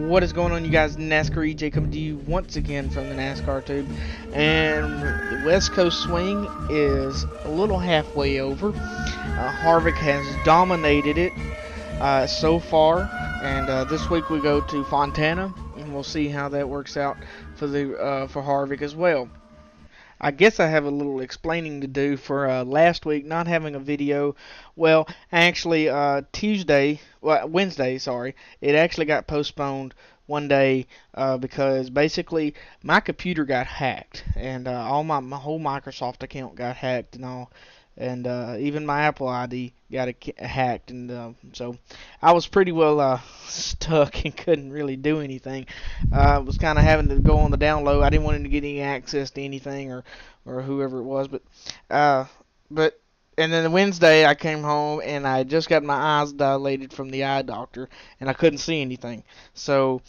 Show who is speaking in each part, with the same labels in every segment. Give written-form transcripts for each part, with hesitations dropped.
Speaker 1: What is going on, you guys? NASCAR EJ coming to you once again from the NASCAR tube, and the West Coast swing is a little halfway over. Harvick has dominated it so far, and this week we go to Fontana, and we'll see how that works out for Harvick as well. I guess I have a little explaining to do for last week not having a video. Well, actually, Wednesday, sorry, it actually got postponed one day because basically my computer got hacked, and all my whole Microsoft account got hacked and all, and even my Apple ID got hacked, and so I was pretty well stuck and couldn't really do anything. I was kind of having to go on the down low. I didn't want him to get any access to anything or whoever it was, but and then Wednesday I came home and I just got my eyes dilated from the eye doctor and I couldn't see anything. So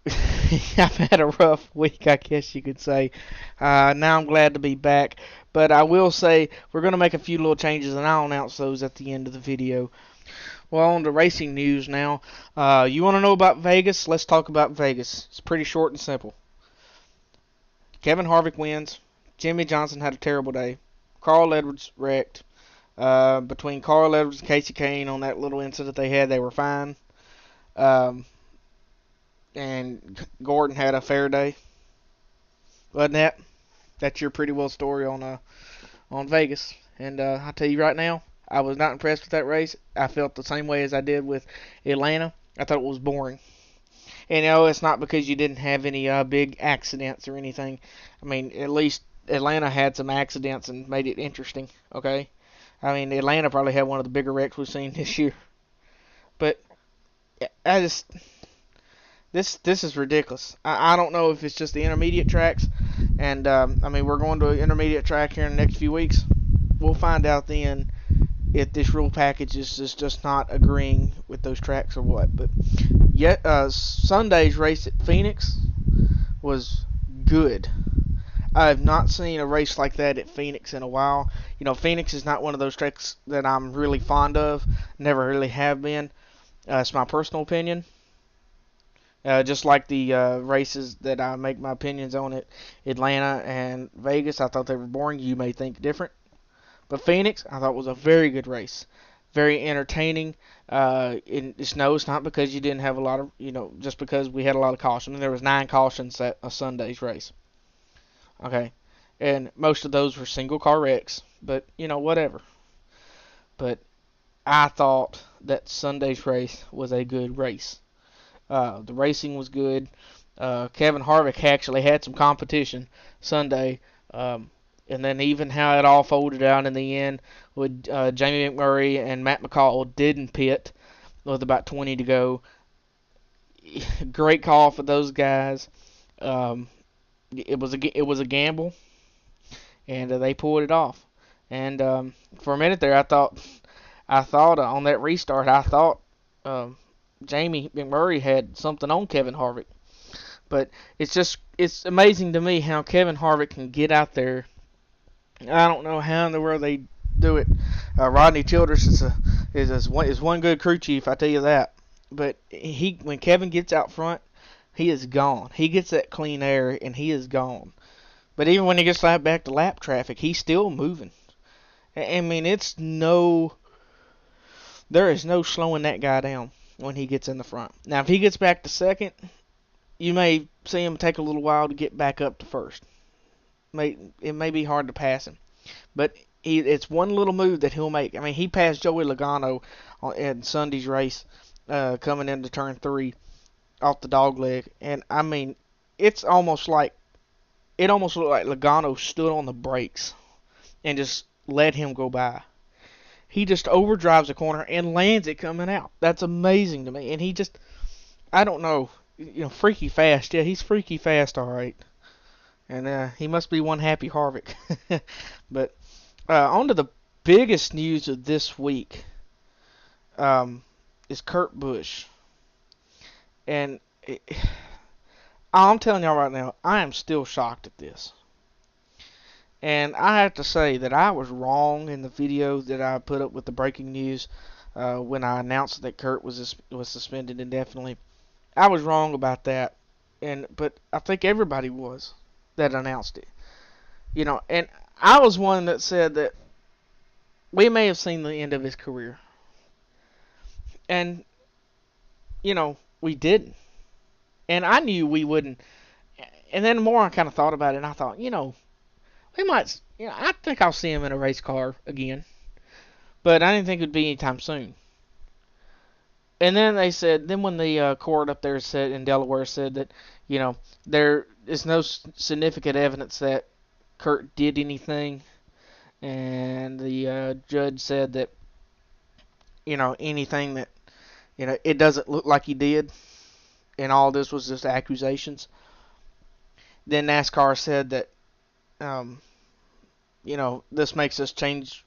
Speaker 1: I've had a rough week, I guess you could say. Now I'm glad to be back. But I will say we're going to make a few little changes, and I'll announce those at the end of the video. Well, on to racing news now. You want to know about Vegas? Let's talk about Vegas. It's pretty short and simple. Kevin Harvick wins. Jimmy Johnson had a terrible day. Carl Edwards wrecked. Between Carl Edwards and Casey Kane on that little incident they had, they were fine. And Gordon had a fair day. Wasn't that? That's your pretty well story on Vegas. And I'll tell you right now, I was not impressed with that race. I felt the same way as I did with Atlanta. I thought it was boring. And it's not because you didn't have any big accidents or anything. I mean, at least Atlanta had some accidents and made it interesting, okay? I mean, Atlanta probably had one of the bigger wrecks we've seen this year. But this is ridiculous. I don't know if it's just the intermediate tracks. And, I mean, we're going to an intermediate track here in the next few weeks. We'll find out then if this rule package is just not agreeing with those tracks or what. But yet, Sunday's race at Phoenix was good. I have not seen a race like that at Phoenix in a while. You know, Phoenix is not one of those tracks that I'm really fond of. Never really have been. It's my personal opinion. Just like the races that I make my opinions on at Atlanta and Vegas, I thought they were boring. You may think different. But Phoenix, I thought was a very good race. Very entertaining. It's not because you didn't have a lot of, just because we had a lot of caution. There was 9 cautions at a Sunday's race. Okay. And most of those were single car wrecks. But, whatever. But I thought that Sunday's race was a good race. The racing was good. Kevin Harvick actually had some competition Sunday. And then even how it all folded out in the end with Jamie McMurray and Matt McCall didn't pit with about 20 to go. Great call for those guys. It was a gamble, and they pulled it off. And for a minute there, I thought on that restart, I thought Jamie McMurray had something on Kevin Harvick. But it's amazing to me how Kevin Harvick can get out there. I don't know how in the world they do it. Rodney Childress is one good crew chief, I tell you that. But when Kevin gets out front, he is gone. He gets that clean air and he is gone. But even when he gets back to lap traffic, he's still moving. I mean, there is no slowing that guy down when he gets in the front. Now, if he gets back to second, you may see him take a little while to get back up to first. It may be hard to pass him. But it's one little move that he'll make. I mean, he passed Joey Logano in Sunday's race coming into turn 3 off the dog leg. And, I mean, it almost looked like Logano stood on the brakes and just let him go by. He just overdrives the corner and lands it coming out. That's amazing to me. And he just, I don't know, freaky fast. Yeah, he's freaky fast, all right. And he must be one happy Harvick. But on to the biggest news of this week is Kurt Busch. And I'm telling y'all right now, I am still shocked at this. And I have to say that I was wrong in the video that I put up with the breaking news when I announced that Kurt was suspended indefinitely. I was wrong about that, but I think everybody was that announced it. And I was one that said that we may have seen the end of his career, and we didn't, and I knew we wouldn't. And then the more I kind of thought about it, and I thought, we might, I think I'll see him in a race car again, but I didn't think it would be anytime soon. And then they said, then when the court up there said in Delaware said that, there is no significant evidence that Kurt did anything, and the judge said that, anything that, it doesn't look like he did, and all this was just accusations. Then NASCAR said that, um, this makes us change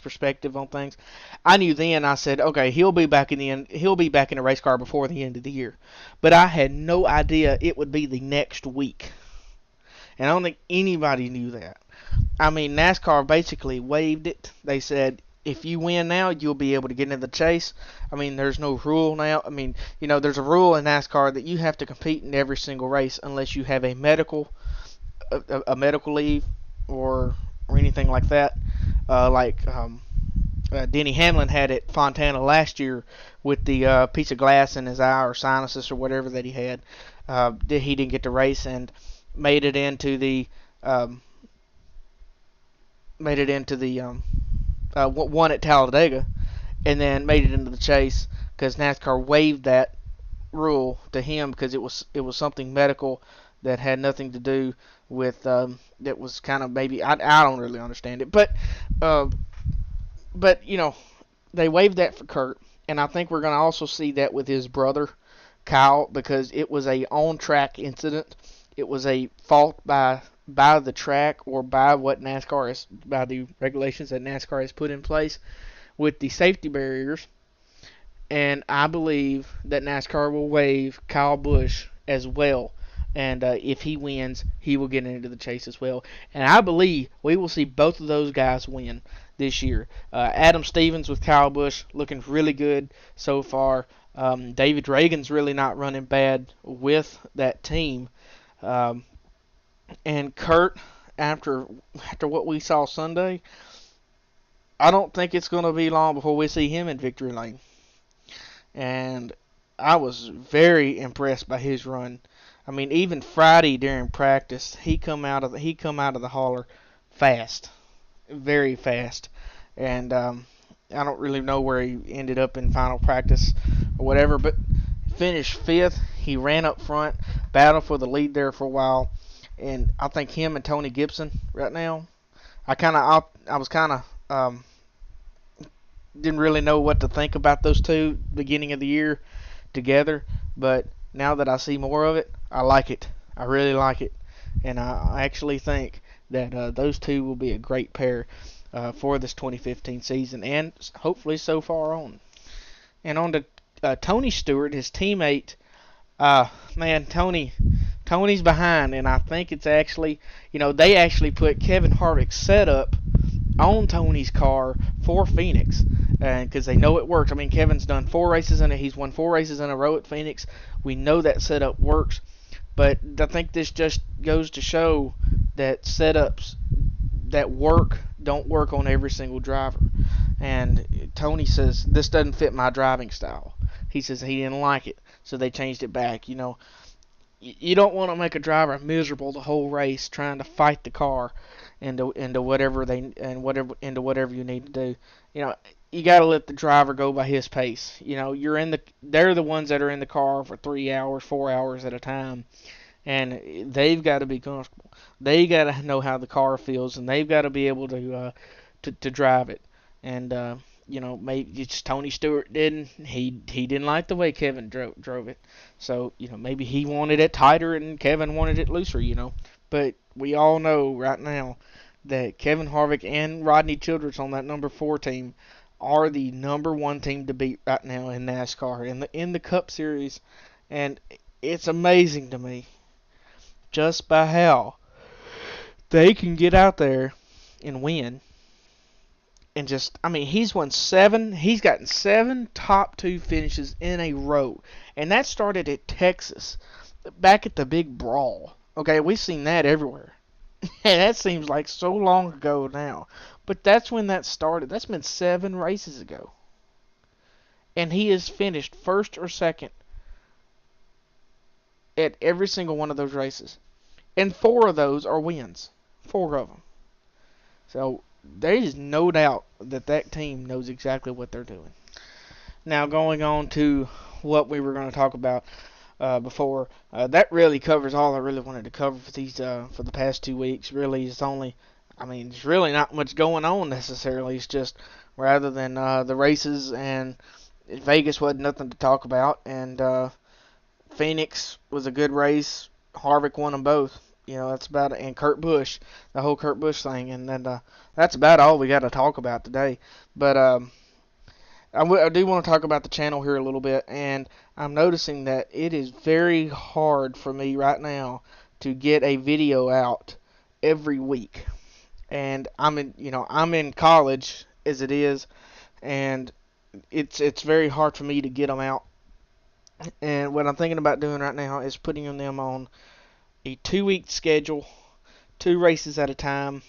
Speaker 1: perspective on things. I knew then. I said, okay, he'll be back in the race car before the end of the year. But I had no idea it would be the next week, and I don't think anybody knew that. I mean, NASCAR basically waived it. They said, if you win now, you'll be able to get into the chase. I mean, there's no rule now. I mean, there's a rule in NASCAR that you have to compete in every single race unless you have a medical leave or anything like that. Denny Hamlin had at Fontana last year with the piece of glass in his eye or sinuses or whatever that he had. He didn't get to race and made it into the one at Talladega, and then made it into the chase because NASCAR waived that rule to him because it was something medical that had nothing to do with that was kind of maybe I don't really understand it, but they waived that for Kurt, and I think we're going to also see that with his brother Kyle because it was a on track incident. It was a fault by the track or by by the regulations that NASCAR has put in place with the safety barriers, and I believe that NASCAR will waive Kyle Busch as well. And if he wins, he will get into the chase as well. And I believe we will see both of those guys win this year. Adam Stevens with Kyle Busch looking really good so far. David Reagan's really not running bad with that team. And Kurt, after what we saw Sunday, I don't think it's going to be long before we see him in victory lane. And I was very impressed by his run. I mean, even Friday during practice, he come out of the hauler fast, very fast, and I don't really know where he ended up in final practice or whatever, but finished fifth. He ran up front, battled for the lead there for a while, and I think him and Tony Gibson right now. I was kind of didn't really know what to think about those two beginning of the year together, but now that I see more of it, I like it. I really like it. And I actually think that those two will be a great pair for this 2015 season and hopefully so far on. And on to Tony Stewart, his teammate. Tony's behind, and I think it's actually, they actually put Kevin Harvick's setup on Tony's car for Phoenix, and because they know it works. I mean, Kevin's done 4 races in it. He's won 4 races in a row at Phoenix. We know that setup works, but I think this just goes to show that setups that work don't work on every single driver. And Tony says, this doesn't fit my driving style. He says he didn't like it, so they changed it back. You don't want to make a driver miserable the whole race trying to fight the car into whatever you need to do. You got to let the driver go by his pace. They're the ones that are in the car for 3 hours, 4 hours at a time, and they've got to be comfortable. They got to know how the car feels, and they've got to be able to drive it. And maybe it's Tony Stewart didn't. He didn't like the way Kevin drove it. So maybe he wanted it tighter and Kevin wanted it looser. But we all know right now that Kevin Harvick and Rodney Childress on that number 4 team are the number 1 team to beat right now in NASCAR in the Cup Series, and it's amazing to me just by how they can get out there and win. and just, I mean, he's won 7. He's gotten 7 top 2 finishes in a row, and that started at Texas, back at the big brawl. Okay, we've seen that everywhere. And that seems like so long ago now. But that's when that started. That's been 7 races ago. And he has finished first or second at every single one of those races. And 4 of those are wins. 4 of them. So there is no doubt that that team knows exactly what they're doing. Now going on to what we were going to talk about before, that really covers all I really wanted to cover for these for the past 2 weeks. Really, it's only, I mean, there's really not much going on necessarily. It's just rather than the races, and Vegas wasn't nothing to talk about, and Phoenix was a good race. Harvick won them both. You know, that's about it. And Kurt Busch, the whole Kurt Busch thing, and then that's about all we got to talk about today. But I do want to talk about the channel here a little bit, and I'm noticing that it is very hard for me right now to get a video out every week. And I'm in college as it is, and it's very hard for me to get them out. And what I'm thinking about doing right now is putting them on a 2-week schedule, 2 races at a time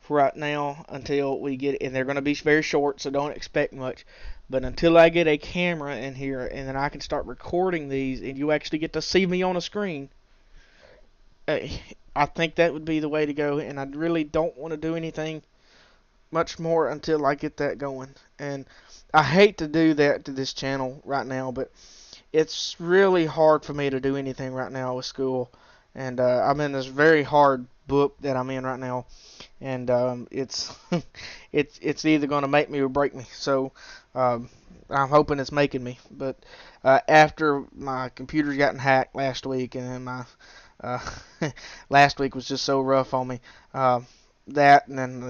Speaker 1: for right now until we get, and they're going to be very short, so don't expect much. But until I get a camera in here and then I can start recording these and you actually get to see me on a screen, I think that would be the way to go. And I really don't want to do anything much more until I get that going. And I hate to do that to this channel right now, but it's really hard for me to do anything right now with school. And I'm in this very hard book that I'm in right now, and it's it's either going to make me or break me. So I'm hoping it's making me. But after my computer's gotten hacked last week, and then my last week was just so rough on me. That, and then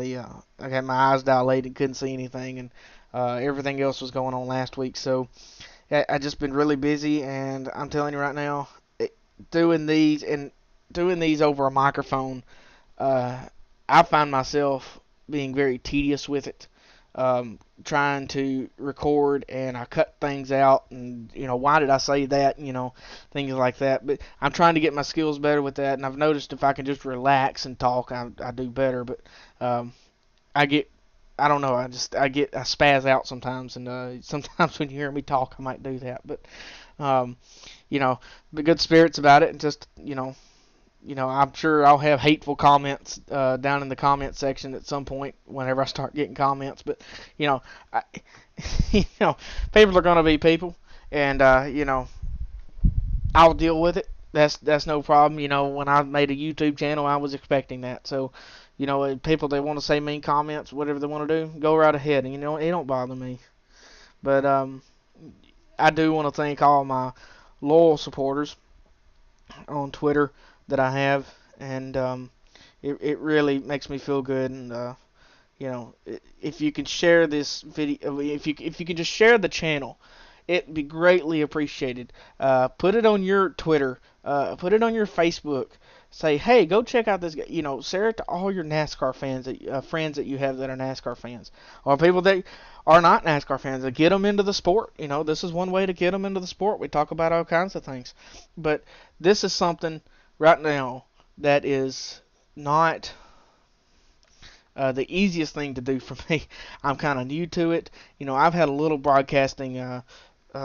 Speaker 1: I had my eyes dilated, couldn't see anything, and everything else was going on last week. So I just been really busy, and I'm telling you right now, doing these over a microphone, I find myself being very tedious with it, trying to record, and I cut things out, and why did I say that, things like that. But I'm trying to get my skills better with that, and I've noticed if I can just relax and talk, I do better. But I don't know, I spaz out sometimes, and sometimes when you hear me talk, I might do that. But be good spirits about it, and just I'm sure I'll have hateful comments down in the comment section at some point whenever I start getting comments. But people are gonna be people, and I'll deal with it. That's no problem. When I made a YouTube channel, I was expecting that. So people, they want to say mean comments, whatever they want to do, go right ahead, and it don't bother me. But I do want to thank all my loyal supporters on Twitter that I have, and it really makes me feel good. And if you can share this video, if you can just share the channel, it'd be greatly appreciated. Put it on your Twitter, put it on your Facebook. Say, hey, go check out this guy. Share it to all your NASCAR fans, friends that you have that are NASCAR fans, or people that are not NASCAR fans. Get them into the sport. This is one way to get them into the sport. We talk about all kinds of things, but this is something right now that is not the easiest thing to do for me. I'm kind of new to it. I've had a little broadcasting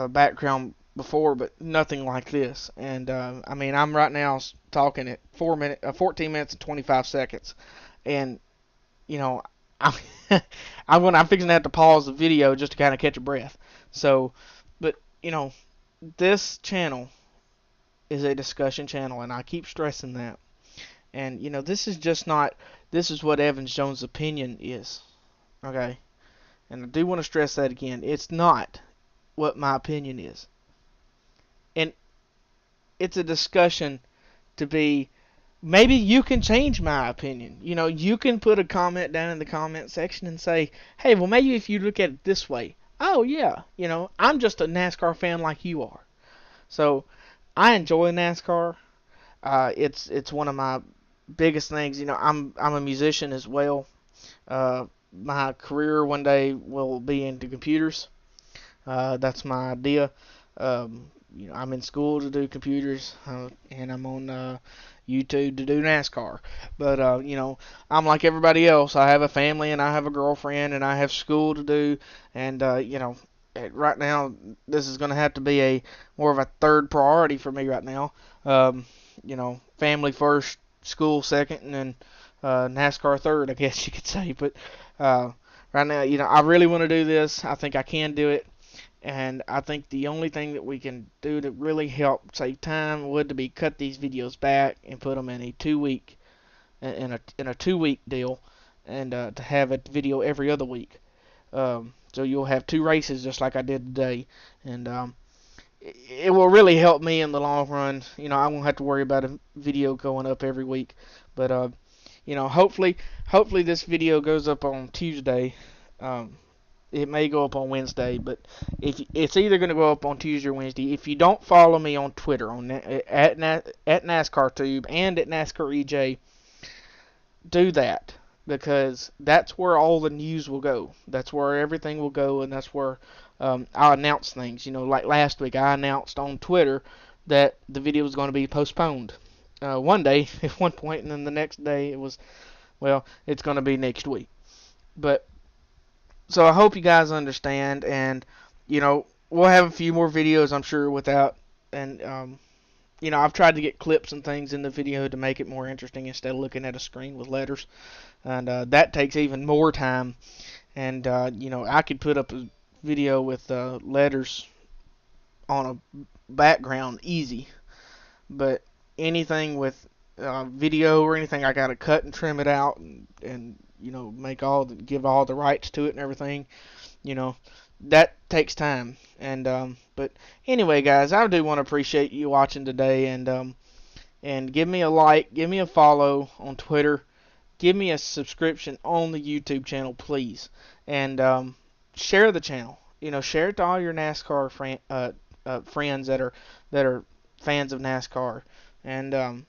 Speaker 1: background before, but nothing like this. And I'm right now talking at 14 minutes and 25 seconds, and I'm I'm fixing to have to pause the video just to kind of catch a breath. So, but this channel is a discussion channel, and I keep stressing that. And this is what Evans Jones' opinion is. Okay, and I do want to stress that again. It's not what my opinion is. And it's a discussion to be, maybe you can change my opinion. You can put a comment down in the comment section and say, hey, well, maybe if you look at it this way, oh yeah, I'm just a NASCAR fan like you are. So I enjoy NASCAR. It's one of my biggest things. I'm a musician as well. my career one day will be into computers. That's my idea. I'm in school to do computers, and I'm on YouTube to do NASCAR. But I'm like everybody else. I have a family, and I have a girlfriend, and I have school to do. And right now, this is going to have to be a more of a third priority for me right now. Family first, school second, and then NASCAR third, I guess you could say. But right now, I really want to do this. I think I can do it. And I think the only thing that we can do to really help save time would to be cut these videos back and put them in a 2 week in a 2 week deal, and to have a video every other week. So you'll have 2 races just like I did today, and it will really help me in the long run. I won't have to worry about a video going up every week, but hopefully this video goes up on Tuesday. It may go up on Wednesday, but if it's either going to go up on Tuesday or Wednesday. If you don't follow me on Twitter at NASCARTube and at NASCAREJ, do that, because that's where all the news will go. That's where everything will go, and that's where I'll announce things. Like last week, I announced on Twitter that the video was going to be postponed one day at one point, and then the next day it was, well, it's going to be next week. But so I hope you guys understand, and we'll have a few more videos, I'm sure, without, and I've tried to get clips and things in the video to make it more interesting instead of looking at a screen with letters, and that takes even more time. And I could put up a video with letters on a background easy, but anything with video or anything, I gotta cut and trim it out, and give all the rights to it and everything. That takes time. And but anyway, guys, I do want to appreciate you watching today, and give me a like, give me a follow on Twitter, give me a subscription on the YouTube channel, please, and share the channel. Share it to all your NASCAR friends that are fans of NASCAR, and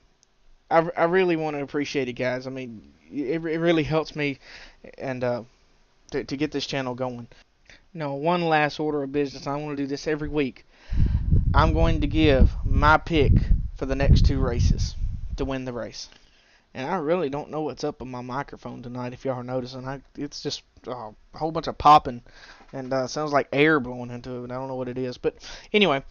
Speaker 1: I really want to appreciate it, guys. I mean, it really helps me, and to get this channel going. Now, one last order of business. I want to do this every week. I'm going to give my pick for the next 2 races to win the race. And I really don't know what's up with my microphone tonight, if y'all are noticing. It's just a whole bunch of popping, and sounds like air blowing into it. I don't know what it is. But anyway,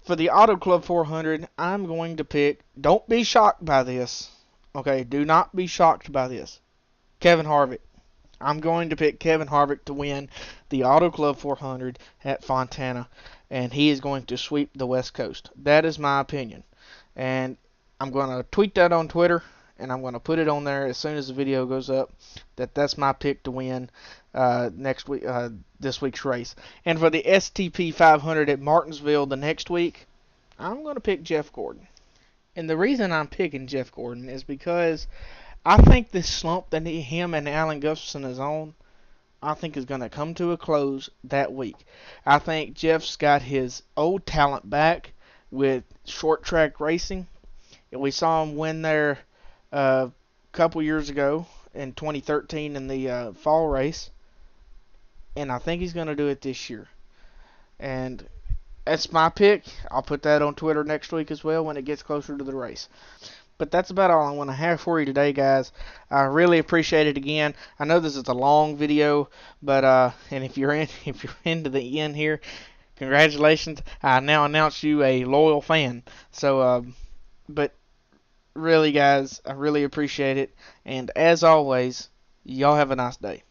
Speaker 1: for the Auto Club 400, I'm going to pick, don't be shocked by this. Okay, do not be shocked by this, Kevin Harvick. I'm going to pick Kevin Harvick to win the Auto Club 400 at Fontana, and he is going to sweep the West Coast. That is my opinion, and I'm going to tweet that on Twitter, and I'm going to put it on there as soon as the video goes up. That's my pick to win next week, this week's race. And for the STP 500 at Martinsville the next week, I'm going to pick Jeff Gordon. And the reason I'm picking Jeff Gordon is because I think this slump that him and Alan Gustafson is on, I think is going to come to a close that week. I think Jeff's got his old talent back with short track racing. We saw him win there a couple years ago in 2013 in the fall race, and I think he's going to do it this year. And that's my pick. I'll put that on Twitter next week as well when it gets closer to the race. But that's about all I want to have for you today, guys. I really appreciate it again. I know this is a long video, but and if you're into the end here, congratulations. I now announce you a loyal fan. So, but really, guys, I really appreciate it. And as always, y'all have a nice day.